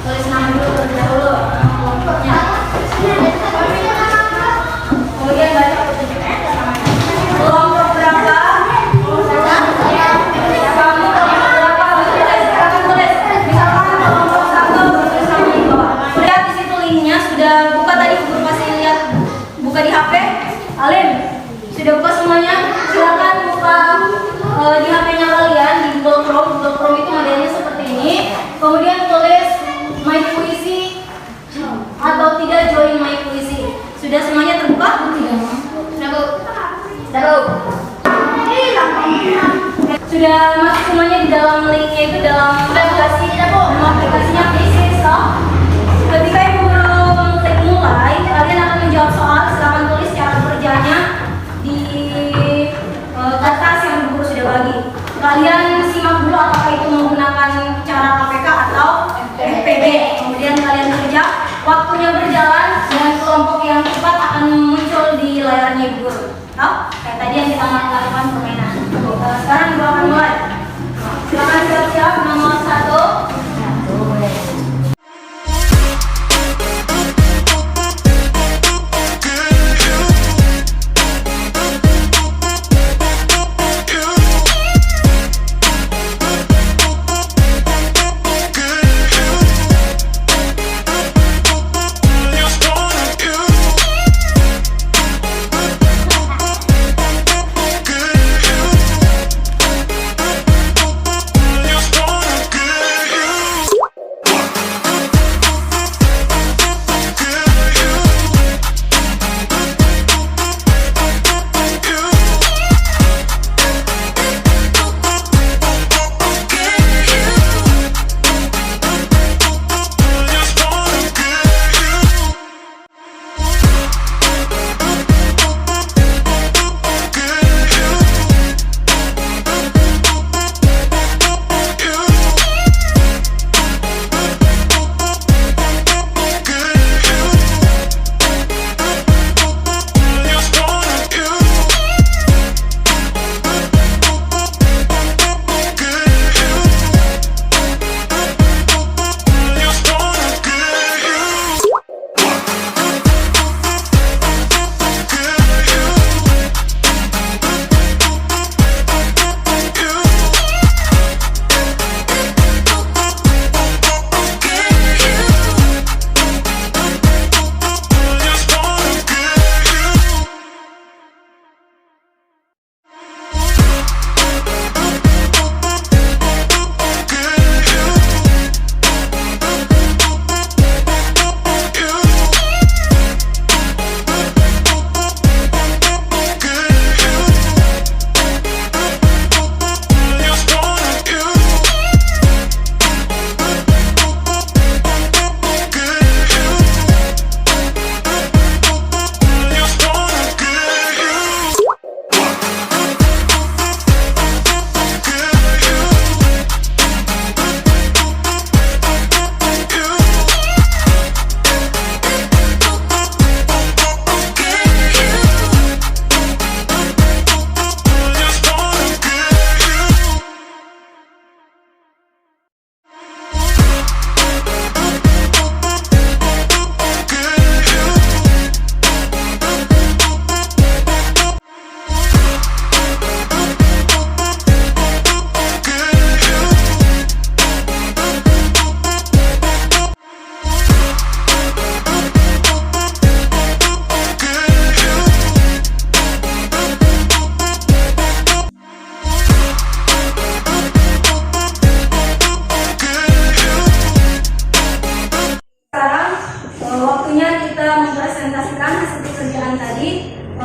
Tulis nama dulu terlebih dahulu, nama kelompoknya. Kemudian baca petunjuknya. Kelompok berapa? Sudah buka tadi, guru masih lihat buka di HP. Alim, sudah buka semuanya? Silakan buka di HP-nya kalian di Google Chrome. Google Chrome itu modelnya seperti ini. Kemudian tulis My Puisi atau tidak join My Puisi. Sudah semuanya terbuka? Sudah bu? Sudah masuk semuanya di dalam linknya itu, dalam aplikasinya Thesis. Ketika ibu klik mulai, kalian akan menjawab soal. Silakan tulis cara kerjanya di kertas yang guru sudah bagi. Kalian simak dulu apakah itu menggunakan cara KPK atau FPB. Kemudian kalian kerja. Waktunya berjalan dan kelompok yang cepat akan muncul di layarnya ibu guru. Kayak tadi yang kita lakukan permainan. Sekarang guru akan mulai. Silakan siap-siap nomor 1.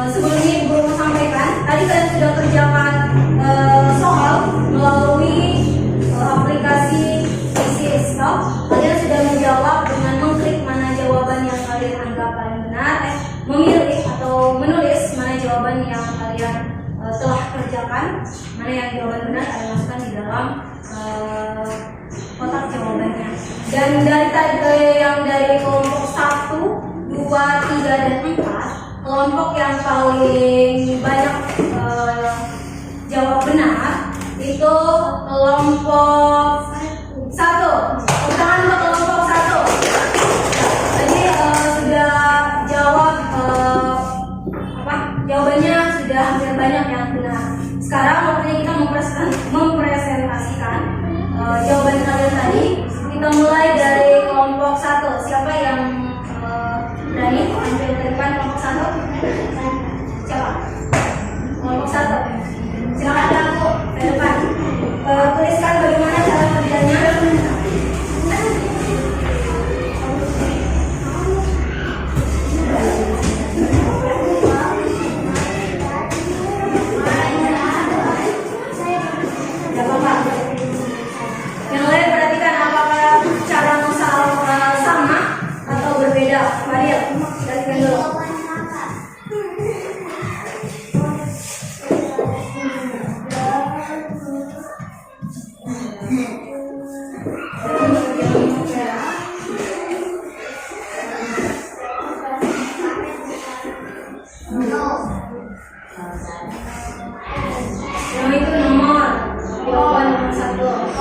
Sebelumnya Ibu mau sampaikan, tadi kalian sudah kerjakan soal melalui aplikasi Thesis. Kalian sudah menjawab dengan mengklik mana jawaban yang kalian anggap paling benar, memilih atau menulis mana jawaban yang kalian telah kerjakan, mana yang jawaban benar kalian masukkan di dalam kotak jawabannya. Dan dari tadi yang dari kelompok 1, 2, 3, dan 4, kelompok yang paling banyak kelompok 1. Tepuk tangan untuk kelompok 1. Tadi sudah jawab jawabannya sudah hampir banyak yang benar. Sekarang waktunya kita mempresentasikan jawaban kalian tadi. Kita mulai dari kelompok 1. Siapa yang berani tampil ke depan kelompok 1? Siapa? Kelompok 1. Silakan aku ke depan. Tuliskan bagaimana cara kerjanya. Yang lain perhatikan apakah cara mengusaha sama atau berbeda. Mariel, perhatikan dulu. Yang itu nomor jawaban nomor 1.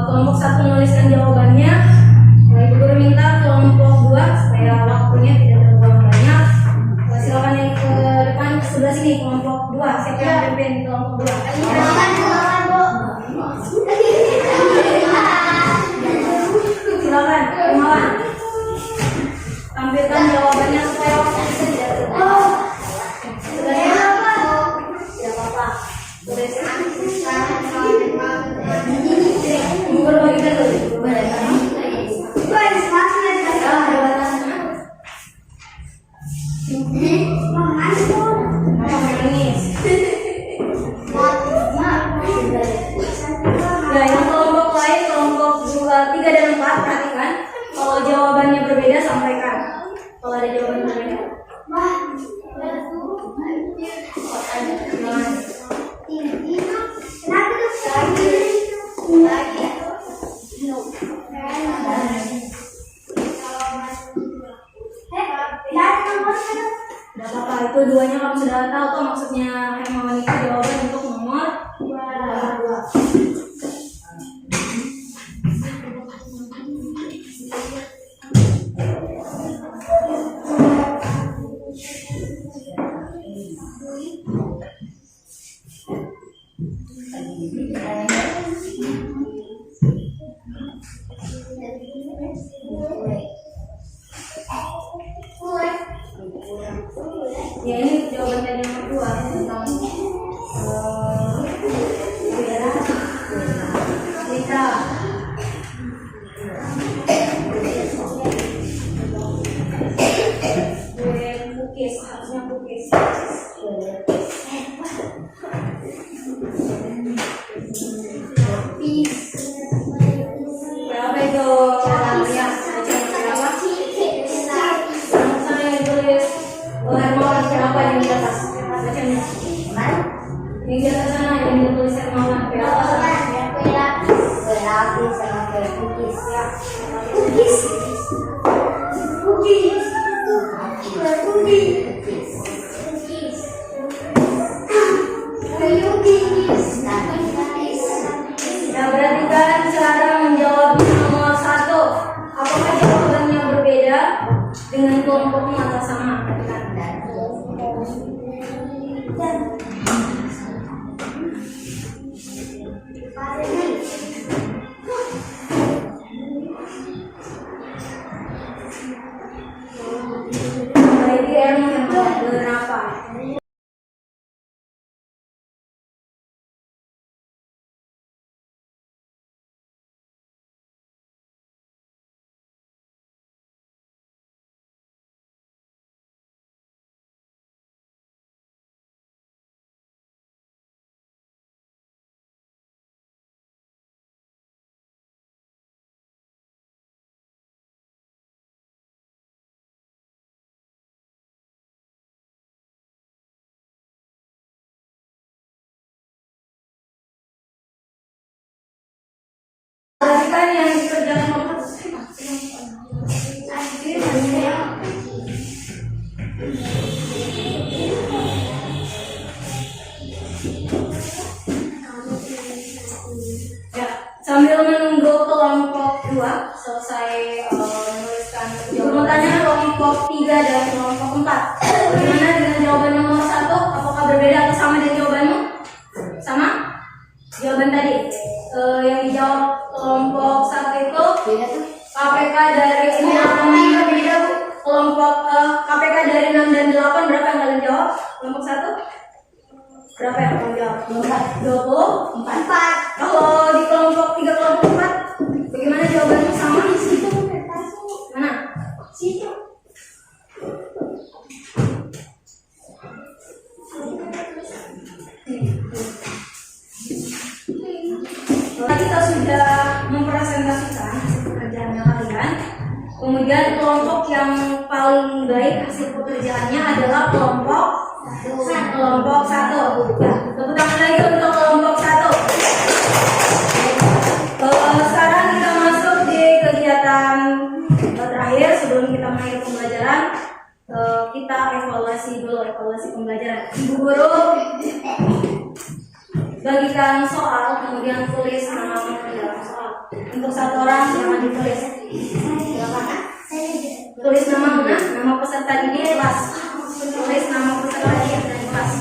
Kelompok 1 menuliskan jawabannya. Ibu guru minta kelompok 2 supaya waktunya tidak terlalu banyak. Silakan yang ke depan sebelah sini kelompok 2. Siapa yang pimpin kelompok 2? Silakan, Imawan. Tampilkan jawabannya supaya waktunya tidak terlalu. Tidak apa-apa. Berbagikan dulu. Ya, yang kelompok lain, kelompok 2, 3 dan 4, perhatikan. Kalau jawabannya berbeda, sampaikan. Kalau ada jawaban berbeda. Tidak apa-apa, itu duanya kamu sudah tahu kok maksudnya Hermawan itu jawaban untuk nomor 2. Ya, ini jawaban dari nomor 2 tentang cerita. Bukis, harusnya bukis. Berapa itu? Ya, berapa? Sama yang tulis Hermawan, siapa yang di atas? Bacanya. Yang di atas sana yang ditulis Hermawan. Berapa sana? Berarti sama kayak bukis ya. Ya, perhatikan cara menjawab nomor 1. Apakah jawabannya berbeda dengan kelompoknya atau sama? Berarti yang berapa? Perhatikan yang dikerjakan nomor ya, sambil menunggu kelompok 2 selesai menuliskan jawabannya, kelompok 3 dan kelompok 4. Bagaimana dengan jawaban nomor 1? Apakah berbeda atau sama dengan jawabanmu? Sama? Jawaban tadi yang dijawab kelompok 1 itu KPK dari 6 beda Bu. Kelompok KPK dari 6 dan 8 berapa yang kalian jawab? Kelompok 1 berapa yang kalian jawab? 24. Kalau di kelompok 3 kelompok 4 bagaimana jawabannya? Sama? Mana? Situ. Kita sudah mempresentasikan pekerjaannya kalian. Kemudian kelompok yang paling baik hasil pekerjaannya adalah kelompok 1. Ya, tepuk tangan lagi untuk kelompok 1. Sekarang kita masuk di kegiatan terakhir sebelum kita mengakhiri pembelajaran. Kita evaluasi dulu, evaluasi pembelajaran. Ibu guru bagikan soal, kemudian tulis nama di dalam soal. Untuk satu orang jangan ditulis. Tulis nama peserta didik kelas. Tulis nama peserta didik dan kelas.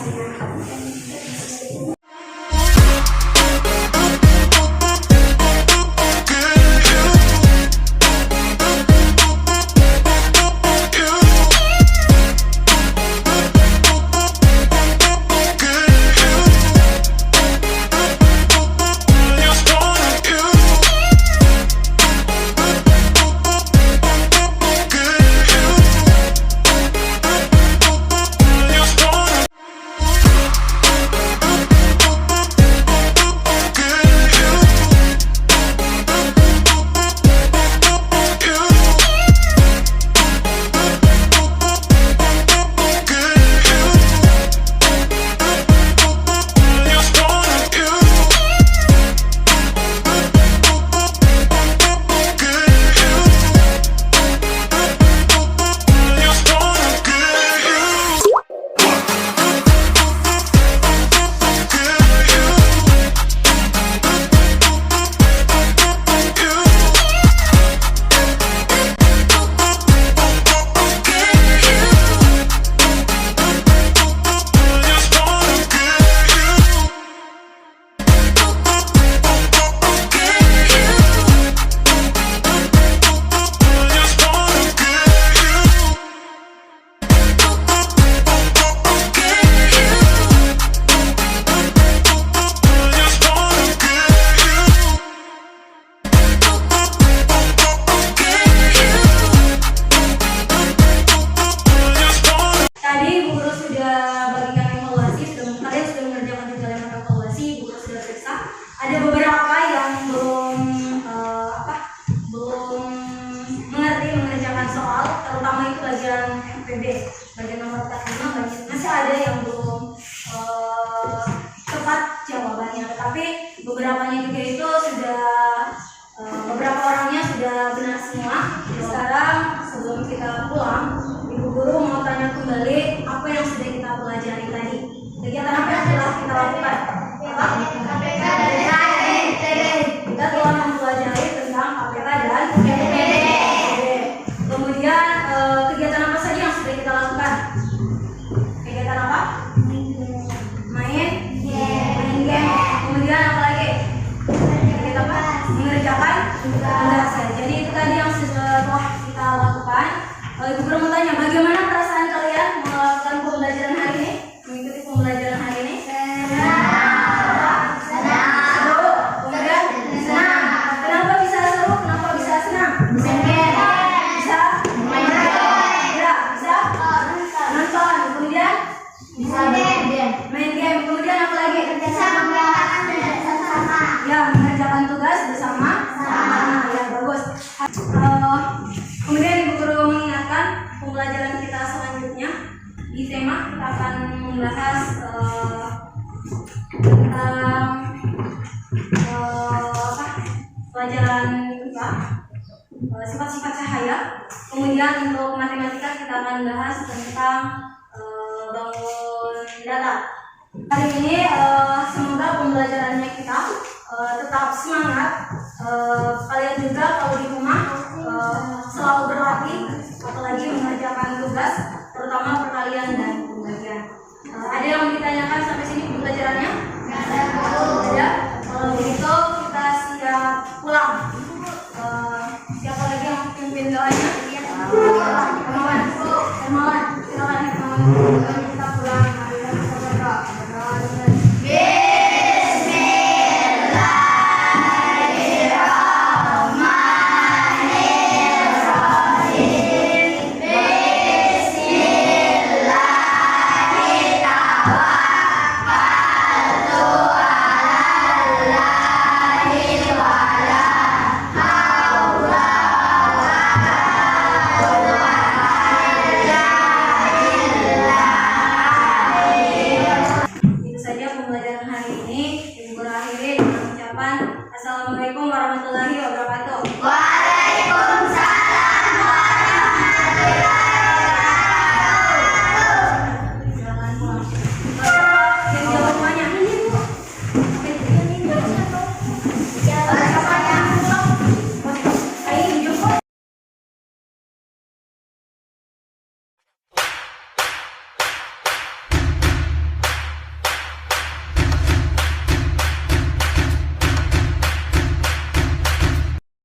bagian nomor 45 masih ada yang belum tepat jawabannya, tetapi beberapanya juga itu sudah beberapa orangnya sudah benar semua. sekarang sebelum kita pulang, Ibu Guru mau tanya kembali apa yang sudah kita pelajari tadi. Kegiatan apa yang telah kita lakukan? Apa? Kita telah mempelajari tentang KPK dan KPD. Kemudian kegiatan apa saja yang sudah kita lakukan? Kegiatan apa? Main game. Kemudian apa lagi? Kegiatan apa? Mengerjakan tugas. Jadi itu tadi yang telah kita lakukan. Ibu Guru mau tanya, bagaimana perasaan kalian melakukan pembelajaran hari ini? Mengikuti pembelajaran hari ini? Seru. Kemudian senang. Kenapa bisa seru? Kenapa bisa senang? Bisa? Ya, bisa? Nonton. Kemudian? Main game. Kemudian apa lagi? Ya, mengerjakan tugas bersama. Ya, bagus. Kemudian Ibu Guru mengingatkan pembelajaran kita selanjutnya di tema kita akan membahas tentang pelajaran IPA, sifat-sifat cahaya. Kemudian untuk matematika kita akan bahas tentang bangun data. Hari ini semoga pembelajarannya kita tetap semangat. Kalian juga kalau di rumah selalu berlatih, apalagi mengerjakan tugas, terutama perkalian dan pembagian. Ada yang ditanyakan sampai sini pembelajarannya? Ada. Kalau begitu kita siap pulang. Siapa lagi yang pimpin doanya? Hermawan. Silakan Hermawan. Kita pulang. Mari kita berdoa. Itu saja pembelajaran hari ini. Ibu berakhiri dengan ucapan Assalamualaikum warahmatullahi wabarakatuh.